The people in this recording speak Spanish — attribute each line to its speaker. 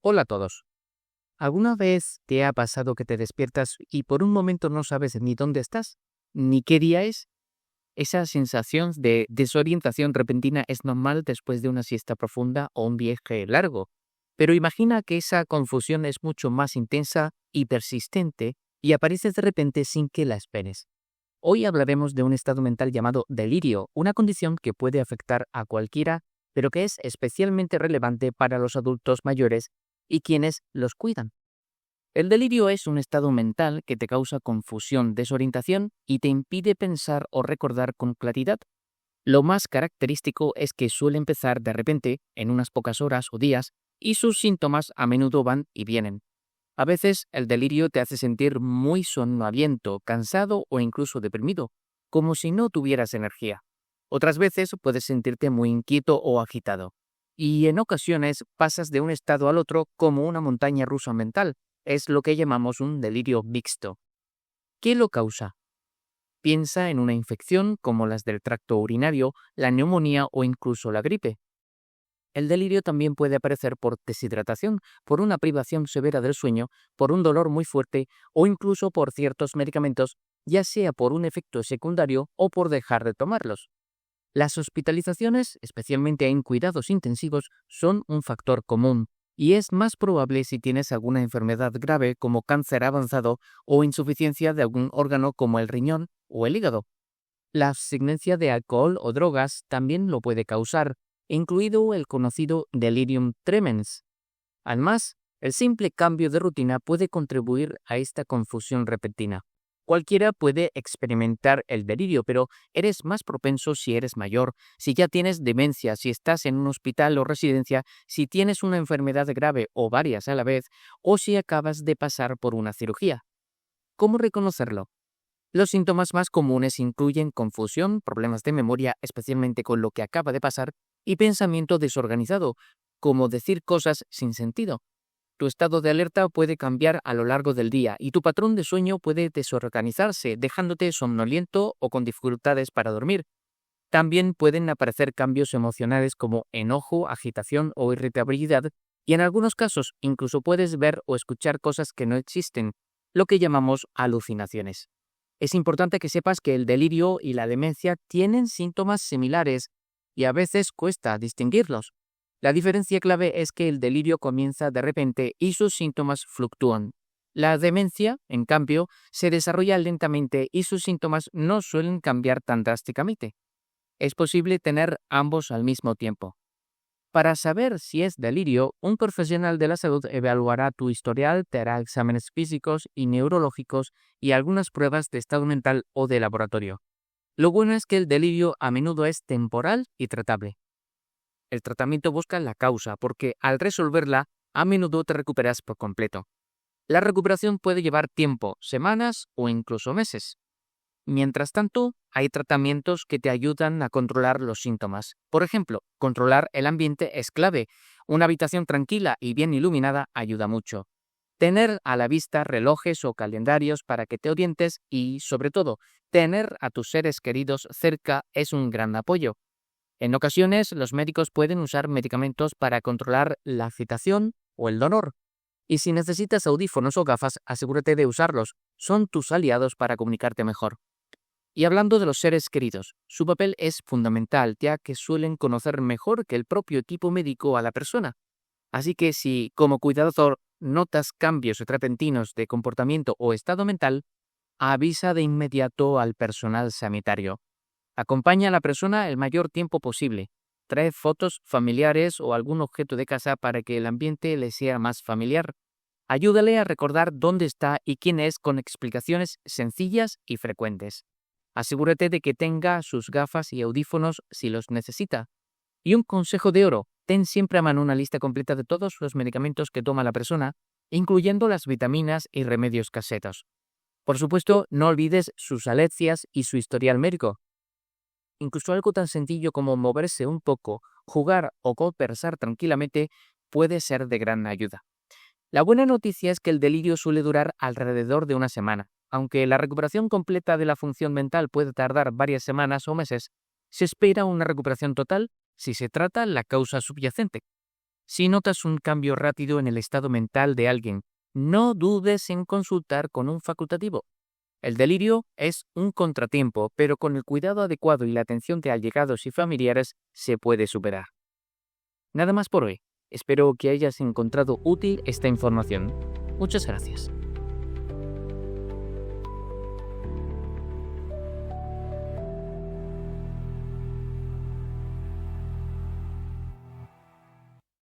Speaker 1: Hola a todos. ¿Alguna vez te ha pasado que te despiertas y por un momento no sabes ni dónde estás, ni qué día es? Esa sensación de desorientación repentina es normal después de una siesta profunda o un viaje largo. Pero imagina que esa confusión es mucho más intensa y persistente y aparece de repente sin que la esperes. Hoy hablaremos de un estado mental llamado delirio, una condición que puede afectar a cualquiera, pero que es especialmente relevante para los adultos mayores y quienes los cuidan. El delirio es un estado mental que te causa confusión, desorientación y te impide pensar o recordar con claridad. Lo más característico es que suele empezar de repente, en unas pocas horas o días, y sus síntomas a menudo van y vienen. A veces el delirio te hace sentir muy somnoliento, cansado o incluso deprimido, como si no tuvieras energía. Otras veces puedes sentirte muy inquieto o agitado. Y en ocasiones pasas de un estado al otro como una montaña rusa mental. Es lo que llamamos un delirio mixto. ¿Qué lo causa? Piensa en una infección como las del tracto urinario, la neumonía o incluso la gripe. El delirio también puede aparecer por deshidratación, por una privación severa del sueño, por un dolor muy fuerte o incluso por ciertos medicamentos, ya sea por un efecto secundario o por dejar de tomarlos. Las hospitalizaciones, especialmente en cuidados intensivos, son un factor común y es más probable si tienes alguna enfermedad grave como cáncer avanzado o insuficiencia de algún órgano como el riñón o el hígado. La abstinencia de alcohol o drogas también lo puede causar, incluido el conocido delirium tremens. Además, el simple cambio de rutina puede contribuir a esta confusión repentina. Cualquiera puede experimentar el delirio, pero eres más propenso si eres mayor, si ya tienes demencia, si estás en un hospital o residencia, si tienes una enfermedad grave o varias a la vez, o si acabas de pasar por una cirugía. ¿Cómo reconocerlo? Los síntomas más comunes incluyen confusión, problemas de memoria, especialmente con lo que acaba de pasar, y pensamiento desorganizado, como decir cosas sin sentido. Tu estado de alerta puede cambiar a lo largo del día y tu patrón de sueño puede desorganizarse, dejándote somnoliento o con dificultades para dormir. También pueden aparecer cambios emocionales como enojo, agitación o irritabilidad, y en algunos casos incluso puedes ver o escuchar cosas que no existen, lo que llamamos alucinaciones. Es importante que sepas que el delirio y la demencia tienen síntomas similares y a veces cuesta distinguirlos. La diferencia clave es que el delirio comienza de repente y sus síntomas fluctúan. La demencia, en cambio, se desarrolla lentamente y sus síntomas no suelen cambiar tan drásticamente. Es posible tener ambos al mismo tiempo. Para saber si es delirio, un profesional de la salud evaluará tu historial, te hará exámenes físicos y neurológicos y algunas pruebas de estado mental o de laboratorio. Lo bueno es que el delirio a menudo es temporal y tratable. El tratamiento busca la causa porque al resolverla, a menudo te recuperas por completo. La recuperación puede llevar tiempo, semanas o incluso meses. Mientras tanto, hay tratamientos que te ayudan a controlar los síntomas. Por ejemplo, controlar el ambiente es clave. Una habitación tranquila y bien iluminada ayuda mucho. Tener a la vista relojes o calendarios para que te orientes y, sobre todo, tener a tus seres queridos cerca es un gran apoyo. En ocasiones, los médicos pueden usar medicamentos para controlar la agitación o el dolor. Y si necesitas audífonos o gafas, asegúrate de usarlos. Son tus aliados para comunicarte mejor. Y hablando de los seres queridos, su papel es fundamental, ya que suelen conocer mejor que el propio equipo médico a la persona. Así que si, como cuidador, notas cambios repentinos de comportamiento o estado mental, avisa de inmediato al personal sanitario. Acompaña a la persona el mayor tiempo posible. Trae fotos familiares o algún objeto de casa para que el ambiente le sea más familiar. Ayúdale a recordar dónde está y quién es con explicaciones sencillas y frecuentes. Asegúrate de que tenga sus gafas y audífonos si los necesita. Y un consejo de oro, ten siempre a mano una lista completa de todos los medicamentos que toma la persona, incluyendo las vitaminas y remedios caseros. Por supuesto, no olvides sus alergias y su historial médico. Incluso algo tan sencillo como moverse un poco, jugar o conversar tranquilamente puede ser de gran ayuda. La buena noticia es que el delirio suele durar alrededor de una semana. Aunque la recuperación completa de la función mental puede tardar varias semanas o meses, se espera una recuperación total si se trata la causa subyacente. Si notas un cambio rápido en el estado mental de alguien, no dudes en consultar con un facultativo. El delirio es un contratiempo, pero con el cuidado adecuado y la atención de allegados y familiares se puede superar. Nada más por hoy. Espero que hayas encontrado útil esta información. Muchas gracias.